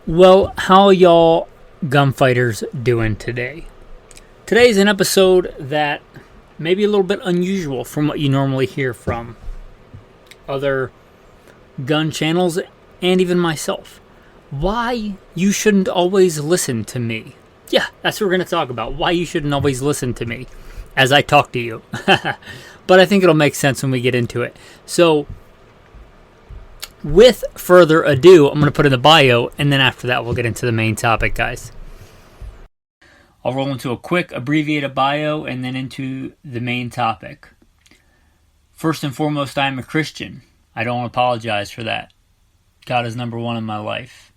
Well, how y'all gunfighters doing today? Today's an episode that may be a little bit unusual from what you normally hear from other gun channels and even myself. Why you shouldn't always listen to me. Yeah, that's what we're going to talk about. Why you shouldn't always listen to me as I talk to you. But I think it'll make sense when we get into it. So, with further ado, I'm going to put in the bio, and then after that, we'll get into the main topic, guys. I'll roll into a quick abbreviated bio and then into the main topic. First and foremost, I am a Christian. I don't apologize for that. God is number one in my life.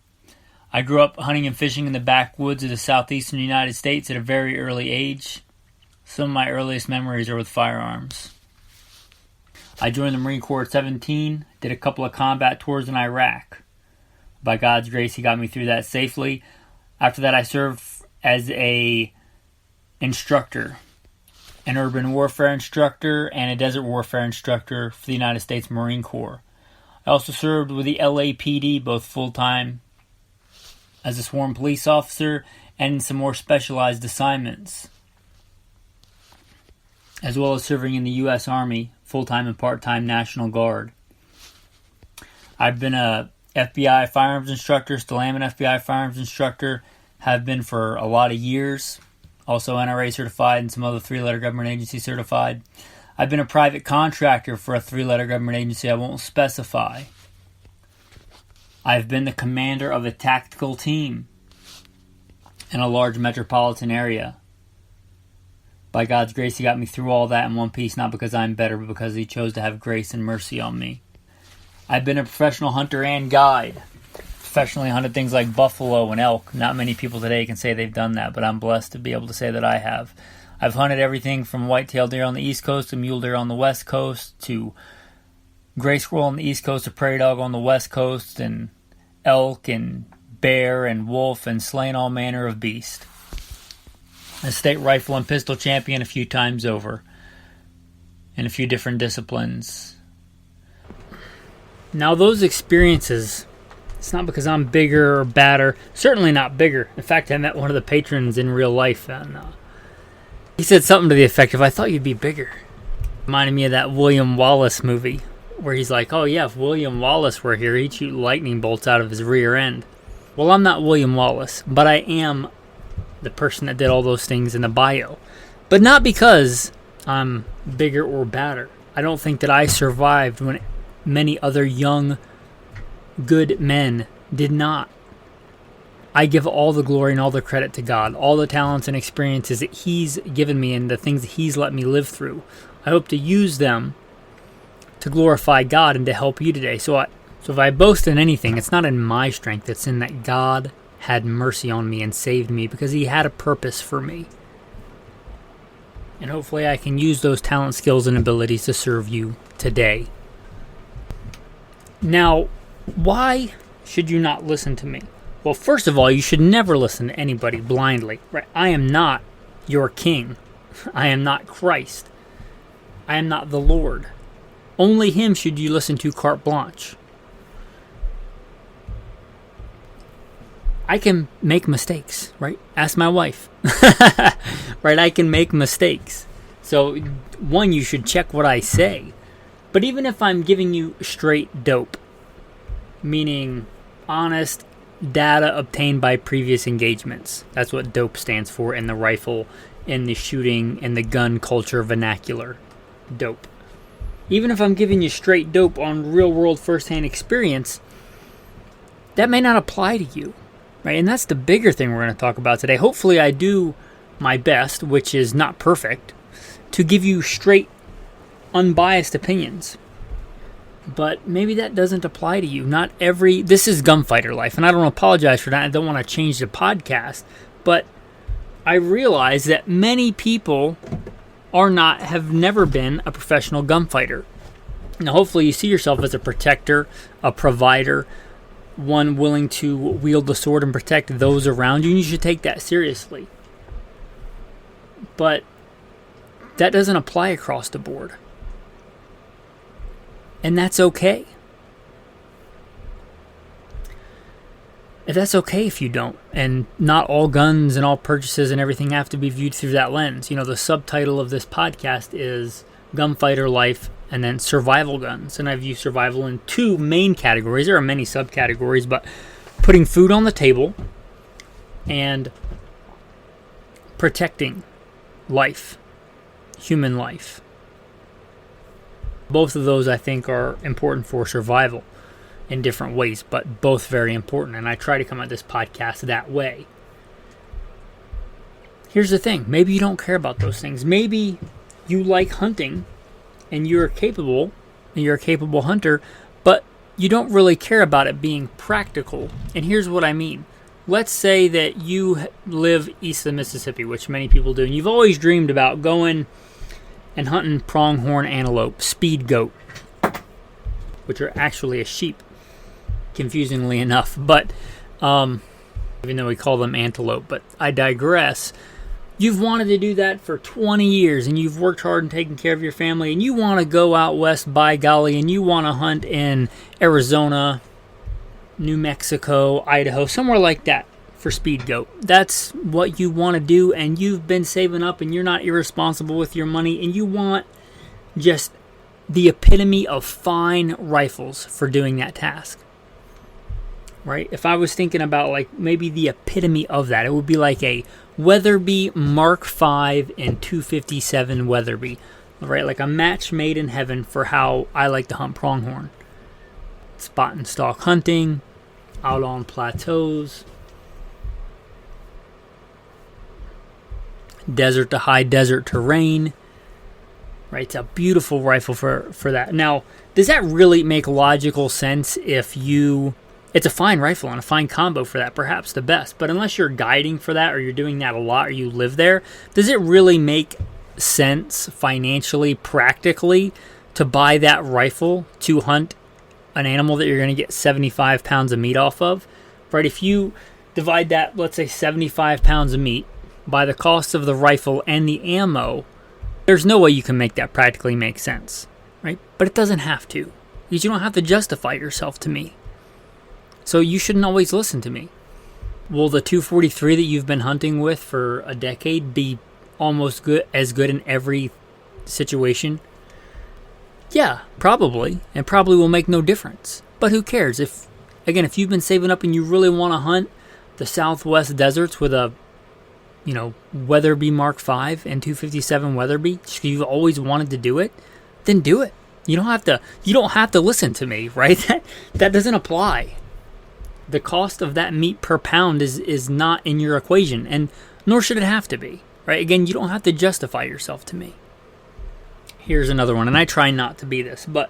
I grew up hunting and fishing in the backwoods of the southeastern United States at a very early age. Some of my earliest memories are with firearms. I joined the Marine Corps at 17, did a couple of combat tours in Iraq. By God's grace, He got me through that safely. After that, I served as a instructor, an urban warfare instructor and a desert warfare instructor for the United States Marine Corps. I also served with the L.A.P.D. both full-time as a sworn police officer and in some more specialized assignments, as well as serving in the U.S. Army, full-time and part-time National Guard. I've been a F.B.I. firearms instructor, still am an F.B.I. firearms instructor, have been for a lot of years, also N.R.A. certified and some other three-letter government agency certified. I've been a private contractor for a three-letter government agency I won't specify. I've been the commander of a tactical team in a large metropolitan area. By God's grace, He got me through all that in one piece, not because I'm better, but because He chose to have grace and mercy on me. I've been a professional hunter and guide. Professionally hunted things like buffalo and elk. Not many people today can say they've done that, but I'm blessed to be able to say that I have. I've hunted everything from white-tailed deer on the East Coast to mule deer on the West Coast to gray squirrel on the East Coast to prairie dog on the West Coast and elk and bear and wolf and slain all manner of beast. A state rifle and pistol champion a few times over in a few different disciplines. Now those experiences, it's not because I'm bigger or badder, certainly not bigger. In fact, I met one of the patrons in real life and he said something to the effect of, "I thought you'd be bigger." Reminded me of that William Wallace movie where he's like, "Oh yeah, if William Wallace were here, he'd shoot lightning bolts out of his rear end." Well, I'm not William Wallace, but I am the person that did all those things in the bio. But not because I'm bigger or badder. I don't think that I survived when many other young, good men did not. I give all the glory and all the credit to God. All the talents and experiences that He's given me and the things that He's let me live through, I hope to use them to glorify God and to help you today. So if I boast in anything, it's not in my strength. It's in that God had mercy on me and saved me because He had a purpose for me. And hopefully I can use those talent, skills, and abilities to serve you today. Now, why should you not listen to me? Well, first of all, you should never listen to anybody blindly. Right? I am not your king. I am not Christ. I am not the Lord. Only Him should you listen to carte blanche. I can make mistakes, right? Ask my wife. Right? I can make mistakes. So, one, you should check what I say. But even if I'm giving you straight dope, meaning honest data obtained by previous engagements. That's what dope stands for in the rifle, in the shooting, in the gun culture vernacular. Dope. Even if I'm giving you straight dope on real-world first-hand experience, that may not apply to you. Right? And that's the bigger thing we're going to talk about today. Hopefully I do my best, which is not perfect, to give you straight, unbiased opinions. But maybe that doesn't apply to you. This is gunfighter life, and I don't apologize for that. I don't want to change the podcast, but I realize that many people have never been a professional gunfighter. Now, hopefully you see yourself as a protector, a provider, one willing to wield the sword and protect those around you, and you should take that seriously. But that doesn't apply across the board. And that's okay. That's okay if you don't. And not all guns and all purchases and everything have to be viewed through that lens. The subtitle of this podcast is Gunfighter Life and then Survival Guns. And I view survival in two main categories. There are many subcategories, but putting food on the table and protecting life, human life. Both of those, I think, are important for survival in different ways, but both very important. And I try to come at this podcast that way. Here's the thing. Maybe you don't care about those things. Maybe you like hunting and you're capable hunter, but you don't really care about it being practical. And here's what I mean. Let's say that you live east of the Mississippi, which many people do, and you've always dreamed about going and hunting pronghorn antelope, speed goat, which are actually a sheep, confusingly enough, but even though we call them antelope. But I digress. You've wanted to do that for 20 years, and you've worked hard and taken care of your family, and you want to go out west, by golly, and you want to hunt in Arizona, New Mexico, Idaho, somewhere like that for speed goat. That's what you want to do, and you've been saving up, and you're not irresponsible with your money, and you want just the epitome of fine rifles for doing that task. Right? If I was thinking about like maybe the epitome of that, it would be like a Weatherby Mark V and 257 Weatherby. Right? Like a match made in heaven for how I like to hunt pronghorn. Spot and stalk hunting, out on plateaus, desert to high desert terrain. Right? It's a beautiful rifle for that. Now, does that really make logical sense if you... It's a fine rifle and a fine combo for that, perhaps the best. But unless you're guiding for that or you're doing that a lot or you live there, does it really make sense financially, practically, to buy that rifle to hunt an animal that you're going to get 75 pounds of meat off of? Right? If you divide that, let's say 75 pounds of meat by the cost of the rifle and the ammo, there's no way you can make that practically make sense. Right? But it doesn't have to. Because you don't have to justify yourself to me. So you shouldn't always listen to me. Will the 243 that you've been hunting with for a decade be almost as good in every situation? Yeah, probably. And probably will make no difference. But who cares? If you've been saving up and you really want to hunt the Southwest deserts with a, Weatherby Mark V and 257 Weatherby, you've always wanted to do it, then do it. You don't have to listen to me, right? That doesn't apply. The cost of that meat per pound is not in your equation, and nor should it have to be, right? Again, you don't have to justify yourself to me. Here's another one, and I try not to be this, but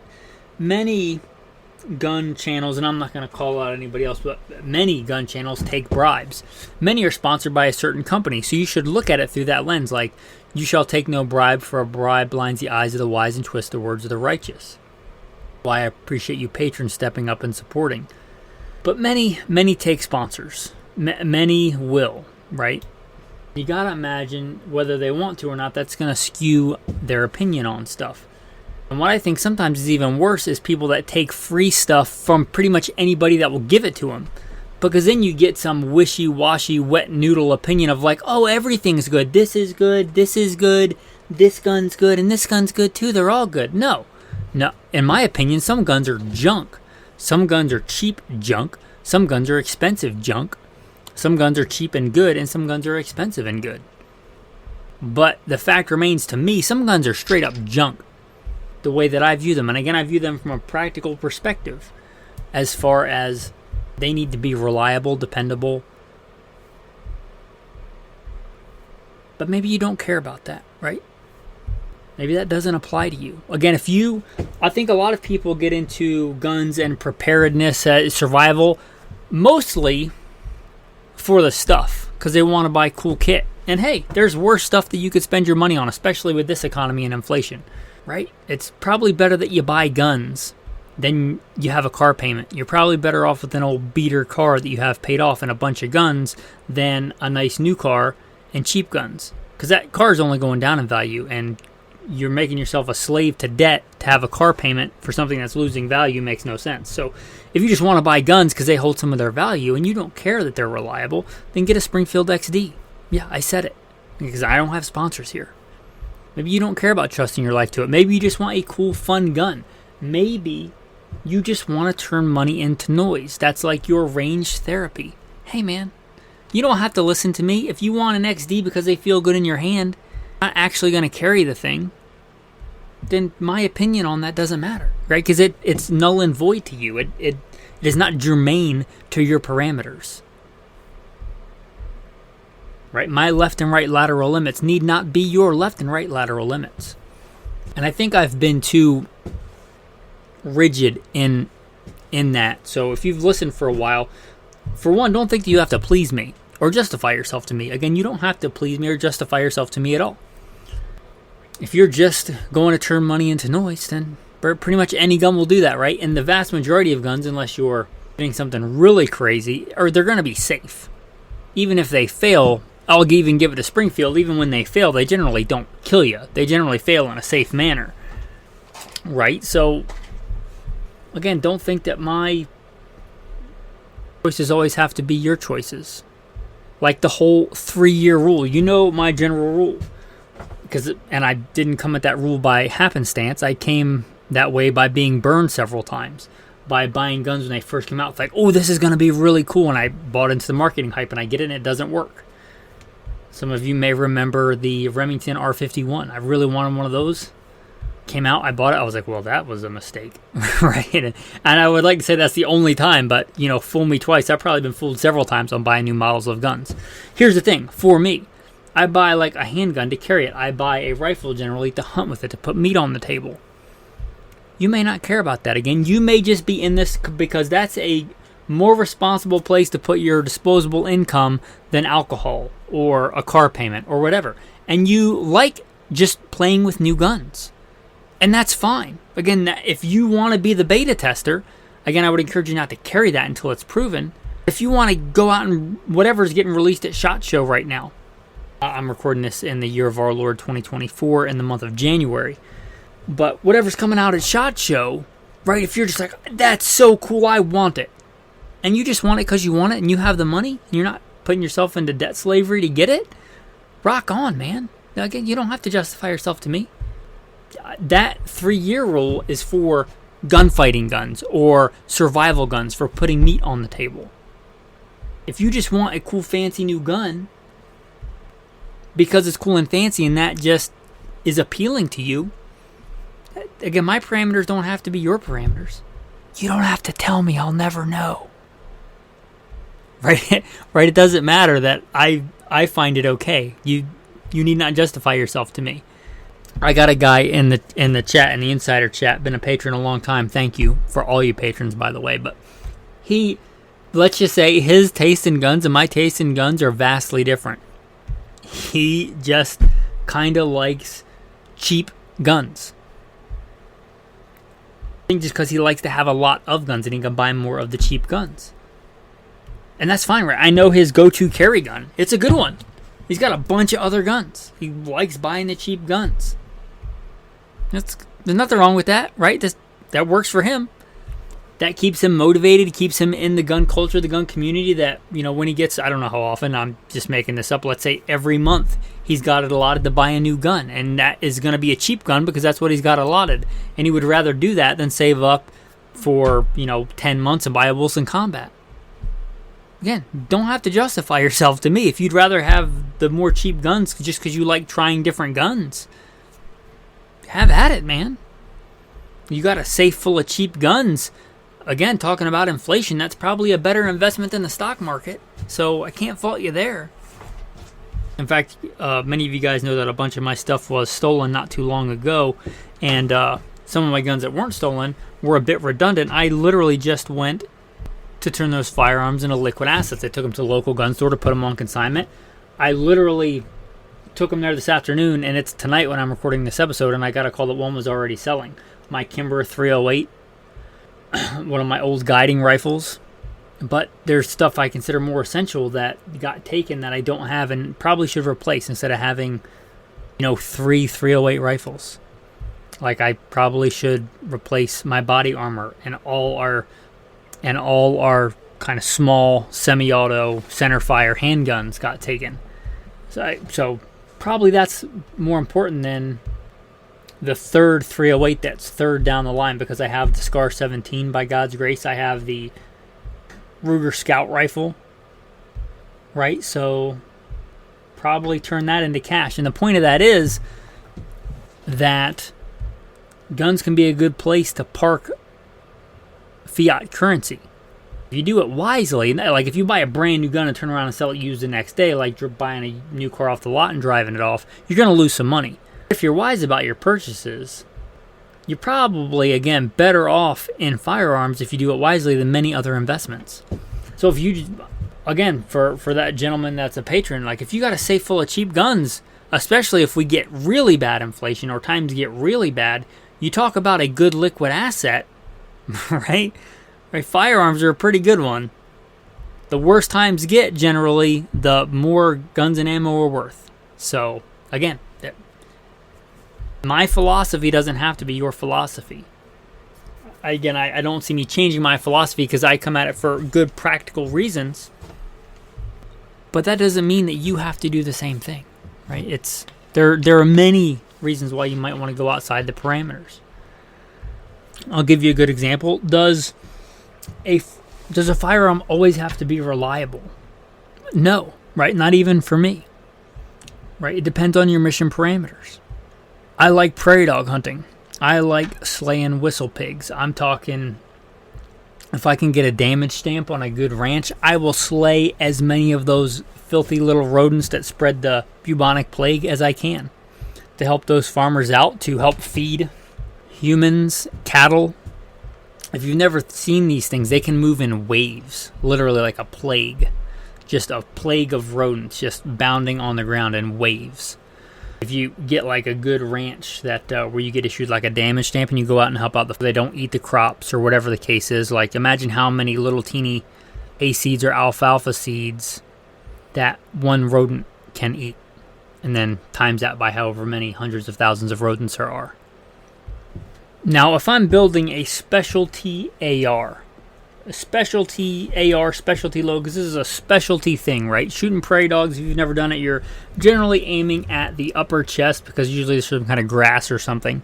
many gun channels, and I'm not going to call out anybody else, but many gun channels take bribes. Many are sponsored by a certain company, so you should look at it through that lens, like, you shall take no bribe, for a bribe blinds the eyes of the wise and twists the words of the righteous. Why I appreciate you patrons stepping up and supporting. But many take sponsors. Many will, right? You gotta imagine whether they want to or not, that's gonna skew their opinion on stuff. And what I think sometimes is even worse is people that take free stuff from pretty much anybody that will give it to them. Because then you get some wishy-washy, wet noodle opinion of like, oh, everything's good. This is good. This is good. This gun's good. And this gun's good too. They're all good. No. In my opinion, some guns are junk. Some guns are cheap junk. Some guns are expensive junk. Some guns are cheap and good, and some guns are expensive and good. But the fact remains, to me, some guns are straight up junk, the way that I view them. And again, I view them from a practical perspective, as far as they need to be reliable, dependable. But maybe you don't care about that, right? Maybe that doesn't apply to you. Again, I think a lot of people get into guns and preparedness, survival, mostly for the stuff, because they want to buy cool kit. And hey, there's worse stuff that you could spend your money on, especially with this economy and inflation, right? It's probably better that you buy guns than you have a car payment. You're probably better off with an old beater car that you have paid off and a bunch of guns than a nice new car and cheap guns, because that car is only going down in value, and you're making yourself a slave to debt to have a car payment for something that's losing value makes no sense. So if you just want to buy guns because they hold some of their value and you don't care that they're reliable, then get a Springfield XD. Yeah, I said it, because I don't have sponsors here. Maybe you don't care about trusting your life to it. Maybe you just want a cool, fun gun. Maybe you just want to turn money into noise. That's like your range therapy. Hey, man, you don't have to listen to me. If you want an XD because they feel good in your hand, not actually going to carry the thing, then my opinion on that doesn't matter, right? Because it's null and void to you. It is not germane to your parameters. Right? My left and right lateral limits need not be your left and right lateral limits. And I think I've been too rigid in that. So if you've listened for a while, for one, don't think that you have to please me or justify yourself to me. Again, you don't have to please me or justify yourself to me at all. If you're just going to turn money into noise, then pretty much any gun will do that, right? And the vast majority of guns, unless you're getting something really crazy, or they're going to be safe. Even if they fail, I'll even give it to Springfield. Even when they fail, they generally don't kill you. They generally fail in a safe manner, right? So, again, don't think that my choices always have to be your choices. Like the whole 3-year rule. You know my general rule. And I didn't come at that rule by happenstance. I came that way by being burned several times. By buying guns when they first came out. It's like, oh, this is going to be really cool. And I bought into the marketing hype and I get it and it doesn't work. Some of you may remember the Remington R51. I really wanted one of those. Came out, I bought it. I was like, well, that was a mistake. Right? And I would like to say that's the only time, but, fool me twice. I've probably been fooled several times on buying new models of guns. Here's the thing. For me, I buy like a handgun to carry it. I buy a rifle generally to hunt with it, to put meat on the table. You may not care about that. Again, you may just be in this because that's a more responsible place to put your disposable income than alcohol or a car payment or whatever. And you like just playing with new guns. And that's fine. Again, if you want to be the beta tester, again, I would encourage you not to carry that until it's proven. If you want to go out and whatever's getting released at SHOT Show right now, I'm recording this in the year of our Lord 2024 in the month of January. But whatever's coming out at SHOT Show, right, if you're just like, that's so cool, I want it. And you just want it because you want it and you have the money, and you're not putting yourself into debt slavery to get it, rock on, man. Again, you don't have to justify yourself to me. That 3-year rule is for gunfighting guns or survival guns, for putting meat on the table. If you just want a cool, fancy new gun because it's cool and fancy and that just is appealing to you, again, my parameters don't have to be your parameters. You don't have to tell me, I'll never know. Right? Right? It doesn't matter that I find it okay. You need not justify yourself to me. I got a guy in the chat, in the insider chat, been a patron a long time. Thank you for all you patrons, by the way. But let's just say his taste in guns and my taste in guns are vastly different. He just kind of likes cheap guns. I think just because he likes to have a lot of guns and he can buy more of the cheap guns. And that's fine, right? I know his go-to carry gun. It's a good one. He's got a bunch of other guns. He likes buying the cheap guns. There's nothing wrong with that, right? That works for him. That keeps him motivated, keeps him in the gun culture, the gun community, that, when he gets, I don't know how often, I'm just making this up, let's say every month, he's got it allotted to buy a new gun. And that is going to be a cheap gun because that's what he's got allotted. And he would rather do that than save up for, 10 months and buy a Wilson Combat. Again, don't have to justify yourself to me. If you'd rather have the more cheap guns just because you like trying different guns, have at it, man. You got a safe full of cheap guns. Again, talking about inflation, that's probably a better investment than the stock market. So I can't fault you there. In fact, many of you guys know that a bunch of my stuff was stolen not too long ago. And some of my guns that weren't stolen were a bit redundant. I literally just went to turn those firearms into liquid assets. I took them to the local gun store to put them on consignment. I literally took them there this afternoon, and it's tonight when I'm recording this episode, and I got a call that one was already selling. My Kimber 308, one of my old guiding rifles. But there's stuff I consider more essential that got taken that I don't have and probably should replace instead of having 3 308 rifles. Like, I probably should replace my body armor and all our kind of small semi-auto centerfire handguns got taken. So probably that's more important than the third 308 that's third down the line, because I have the Scar 17 by God's grace. I have the Ruger Scout rifle, right? So probably turn that into cash. And the point of that is that guns can be a good place to park fiat currency. If you do it wisely, like if you buy a brand new gun and turn around and sell it used the next day, like you're buying a new car off the lot and driving it off, you're going to lose some money. If you're wise about your purchases, you're probably, again, better off in firearms if you do it wisely than many other investments. So if you, again, for that gentleman that's a patron, like if you got a safe full of cheap guns, especially if we get really bad inflation or times get really bad, you talk about a good liquid asset, right? Right, firearms are a pretty good one. The worse times get, generally, the more guns and ammo are worth. So, again, my philosophy doesn't have to be your philosophy. I don't see me changing my philosophy because I come at it for good practical reasons. But that doesn't mean that you have to do the same thing, right? There are many reasons why you might want to go outside the parameters. I'll give you a good example. Does a firearm always have to be reliable? No, right? Not even for me, right? It depends on your mission parameters. I like prairie dog hunting. I like slaying whistle pigs. I'm talking, if I can get a damage stamp on a good ranch, I will slay as many of those filthy little rodents that spread the bubonic plague as I can to help those farmers out, to help feed humans, cattle. If you've never seen these things, they can move in waves, literally like a plague. Just a plague of rodents just bounding on the ground in waves. If you get like a good ranch that where you get issued like a damage stamp and you go out and help out, they don't eat the crops or whatever the case is. Like, imagine how many little teeny hay seeds or alfalfa seeds that one rodent can eat. And then times that by however many hundreds of thousands of rodents there are. Now, if I'm building a specialty AR, specialty load, because this is a specialty thing, right? Shooting prairie dogs, if you've never done it, you're generally aiming at the upper chest, because usually there's some kind of grass or something.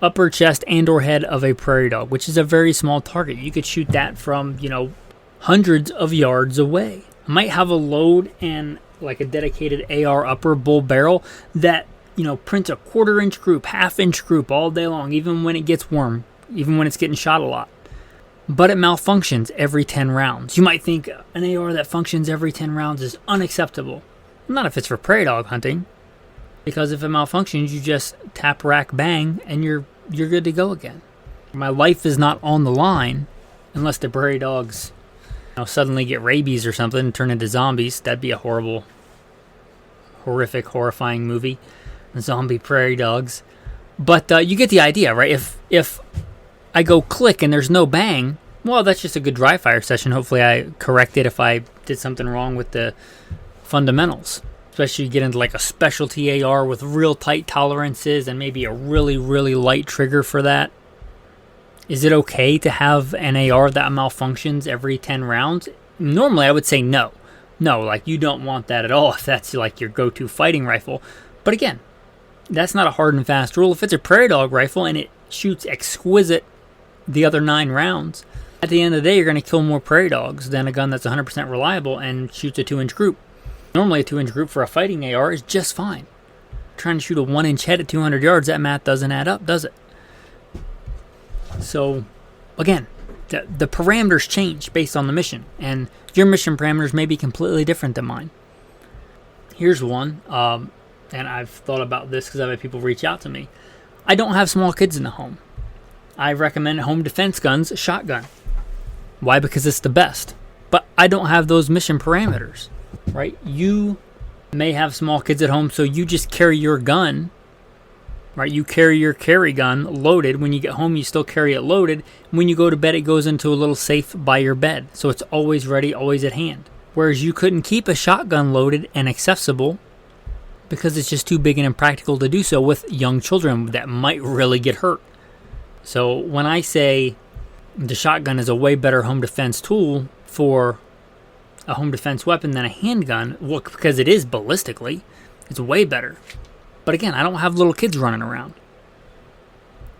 Upper chest and or head of a prairie dog, which is a very small target. You could shoot that from, hundreds of yards away. I might have a load and like a dedicated AR upper bull barrel that prints a 1/4 inch group, 1/2 inch group all day long, even when it gets warm, even when it's getting shot a lot. But it malfunctions every 10 rounds. You might think an AR that functions every 10 rounds is unacceptable. Not if it's for prairie dog hunting. Because if it malfunctions, you just tap, rack, bang, and you're good to go again. My life is not on the line unless the prairie dogs suddenly get rabies or something and turn into zombies. That'd be a horrific, horrifying movie. Zombie prairie dogs. But you get the idea, right? If I go click and there's no bang, well, that's just a good dry fire session. Hopefully I correct it if I did something wrong with the fundamentals. Especially you get into like a specialty AR with real tight tolerances and maybe a really, really light trigger for that. Is it okay to have an AR that malfunctions every 10 rounds? Normally I would say no. No, like you don't want that at all if that's like your go-to fighting rifle. But again, that's not a hard and fast rule. If it's a prairie dog rifle and it shoots exquisite the other 9 rounds, at the end of the day, you're going to kill more prairie dogs than a gun that's 100% reliable and shoots a 2-inch group. Normally, a 2-inch group for a fighting AR is just fine. Trying to shoot a 1-inch head at 200 yards, that math doesn't add up, does it? So, again, the parameters change based on the mission, and your mission parameters may be completely different than mine. Here's one. And I've thought about this because I've had people reach out to me. I don't have small kids in the home. I recommend home defense guns, shotgun. Why? Because it's the best. But I don't have those mission parameters, right? You may have small kids at home, so you just carry your gun, right? You carry your carry gun loaded. When you get home, you still carry it loaded. When you go to bed, it goes into a little safe by your bed. So it's always ready, always at hand. Whereas you couldn't keep a shotgun loaded and accessible because it's just too big and impractical to do so with young children that might really get hurt. So when I say the shotgun is a way better home defense tool for a home defense weapon than a handgun, well, because it is ballistically, it's way better. But again, I don't have little kids running around.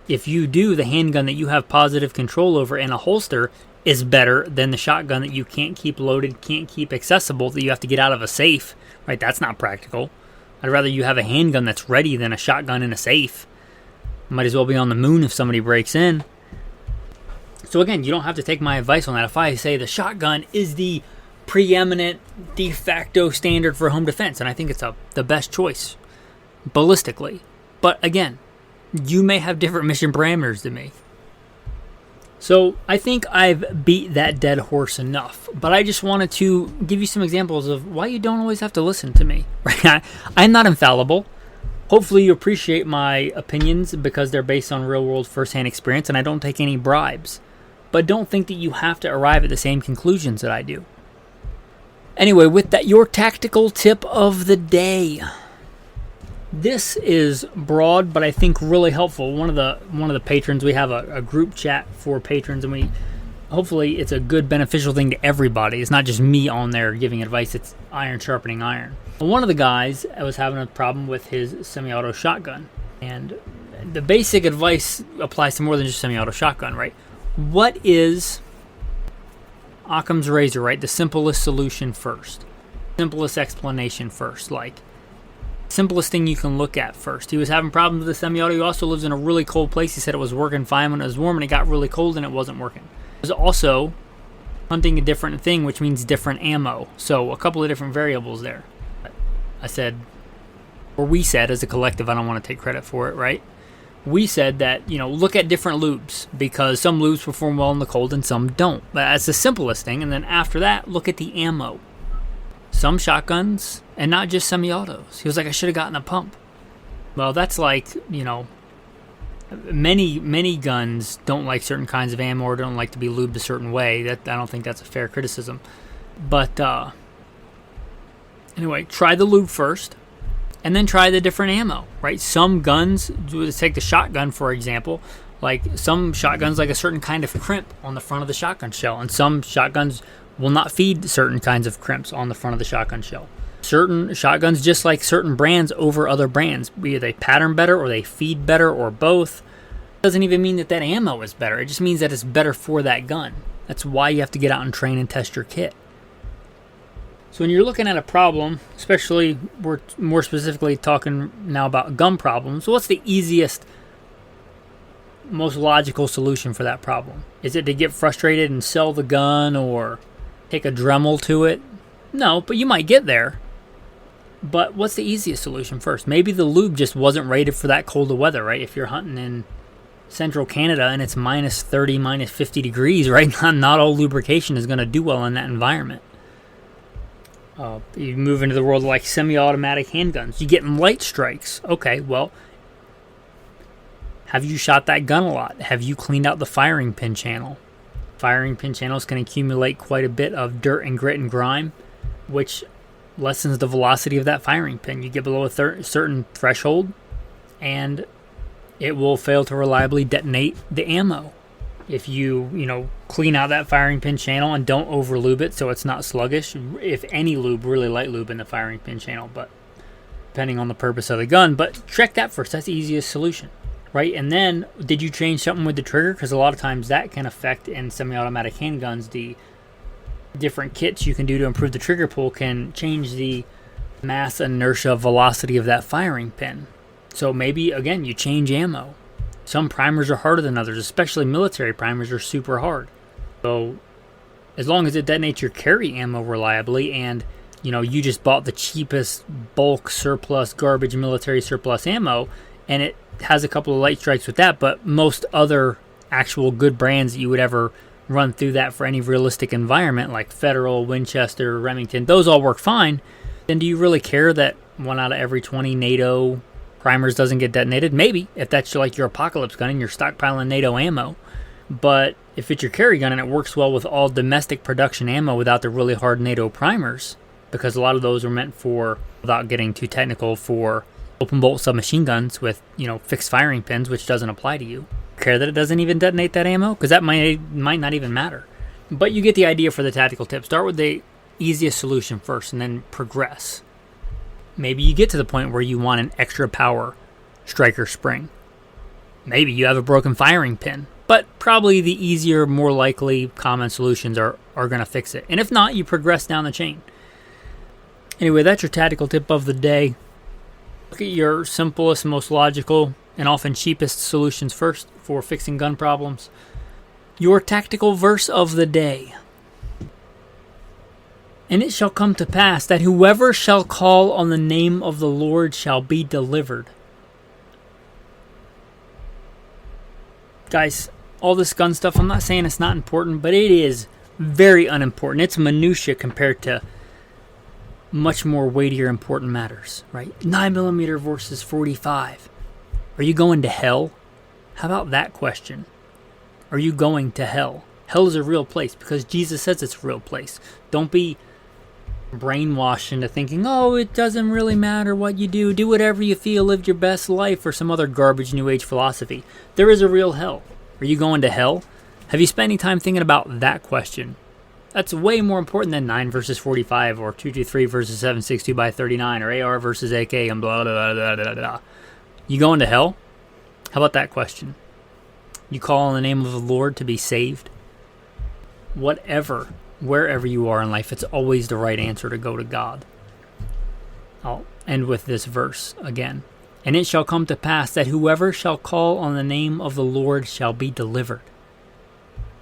If you do, the handgun that you have positive control over in a holster is better than the shotgun that you can't keep loaded, can't keep accessible, that you have to get out of a safe, right? That's not practical. I'd rather you have a handgun that's ready than a shotgun in a safe. Might as well be on the moon if somebody breaks in. So again, you don't have to take my advice on that. If I say the shotgun is the preeminent de facto standard for home defense, and I think it's the best choice ballistically. But again, you may have different mission parameters than me. So I think I've beat that dead horse enough, but I just wanted to give you some examples of why you don't always have to listen to me. Right? I'm not infallible. Hopefully you appreciate my opinions because they're based on real-world first-hand experience, and I don't take any bribes. But don't think that you have to arrive at the same conclusions that I do. Anyway, with that, your tactical tip of the day. This is broad, but I think really helpful. One of the patrons, we have a group chat for patrons, and hopefully it's a good beneficial thing to everybody. It's not just me on there giving advice. It's iron sharpening iron. One of the guys was having a problem with his semi-auto shotgun, and the basic advice applies to more than just semi-auto shotgun, right? What is Occam's razor, right? The simplest solution first, simplest explanation first, like simplest thing you can look at first. He was having problems with the semi-auto. He also lives in a really cold place. He said it was working fine when it was warm, and it got really cold and it wasn't working. It was also hunting a different thing, which means different ammo. So a couple of different variables there. I said, or we said as a collective, I don't want to take credit for it, right? We said that, look at different lubes, because some lubes perform well in the cold and some don't. But that's the simplest thing. And then after that, look at the ammo. Some shotguns, and not just semi-autos. He was like, I should have gotten a pump. Well, that's like, many guns don't like certain kinds of ammo or don't like to be lubed a certain way. I don't think that's a fair criticism. But anyway, try the lube first, and then try the different ammo, right? Some guns, let's take the shotgun for example, like some shotguns like a certain kind of crimp on the front of the shotgun shell, and some shotguns will not feed certain kinds of crimps on the front of the shotgun shell. Certain shotguns, just like certain brands over other brands, either they pattern better or they feed better or both. It doesn't even mean that ammo is better. It just means that it's better for that gun. That's why you have to get out and train and test your kit. So when you're looking at a problem, especially we're more specifically talking now about gun problems, so what's the easiest, most logical solution for that problem? Is it to get frustrated and sell the gun or take a Dremel to it? No, but you might get there. But what's the easiest solution first? Maybe the lube just wasn't rated for that cold of weather, right? If you're hunting in central Canada and it's minus 30, minus 50 degrees, right? Not all lubrication is going to do well in that environment. You move into the world of like semi-automatic handguns. You get light strikes. Okay, well, have you shot that gun a lot? Have you cleaned out the firing pin channel? Firing pin channels can accumulate quite a bit of dirt and grit and grime, which lessens the velocity of that firing pin. You get below a certain threshold, and it will fail to reliably detonate the ammo. If you clean out that firing pin channel and don't over lube it so it's not sluggish. If any lube, really light lube in the firing pin channel, but depending on the purpose of the gun. But check that first. That's the easiest solution, right? And then, did you change something with the trigger? Because a lot of times that can affect, in semi-automatic handguns, the different kits you can do to improve the trigger pull can change the mass, inertia, velocity of that firing pin. So maybe, again, you change ammo. Some primers are harder than others, especially military primers are super hard. So as long as it detonates your carry ammo reliably and you just bought the cheapest bulk surplus garbage military surplus ammo and it has a couple of light strikes with that, but most other actual good brands that you would ever run through that for any realistic environment like Federal, Winchester, Remington, those all work fine, then do you really care that 1 out of every 20 NATO primers doesn't get detonated? Maybe, if that's like your apocalypse gun and you're stockpiling NATO ammo. But if it's your carry gun and it works well with all domestic production ammo without the really hard NATO primers, because a lot of those are meant for, without getting too technical, for open bolt submachine guns with, fixed firing pins, which doesn't apply to you. Care that it doesn't even detonate that ammo, because that might not even matter. But you get the idea for the tactical tip. Start with the easiest solution first and then progress. Maybe you get to the point where you want an extra power striker spring. Maybe you have a broken firing pin. But probably the easier, more likely common solutions are going to fix it. And if not, you progress down the chain. Anyway, that's your tactical tip of the day. Look at your simplest, most logical, and often cheapest solutions first for fixing gun problems. Your tactical verse of the day. And it shall come to pass that whoever shall call on the name of the Lord shall be delivered. Guys, all this gun stuff, I'm not saying it's not important, but it is very unimportant. It's minutia compared to much more weightier important matters, right? 9mm versus 45. Are you going to hell? How about that question? Are you going to hell? Hell is a real place because Jesus says it's a real place. Don't be brainwashed into thinking, oh, it doesn't really matter what you do. Do whatever you feel, live your best life, or some other garbage New Age philosophy. There is a real hell. Are you going to hell? Have you spent any time thinking about that question? That's way more important than 9 versus 45 or 223 versus 7.62 by 39 or AR versus AK and blah, blah, blah, blah, blah, blah. You going to hell? How about that question? You call on the name of the Lord to be saved? Whatever, wherever you are in life, it's always the right answer to go to God. I'll end with this verse again. And it shall come to pass that whoever shall call on the name of the Lord shall be delivered.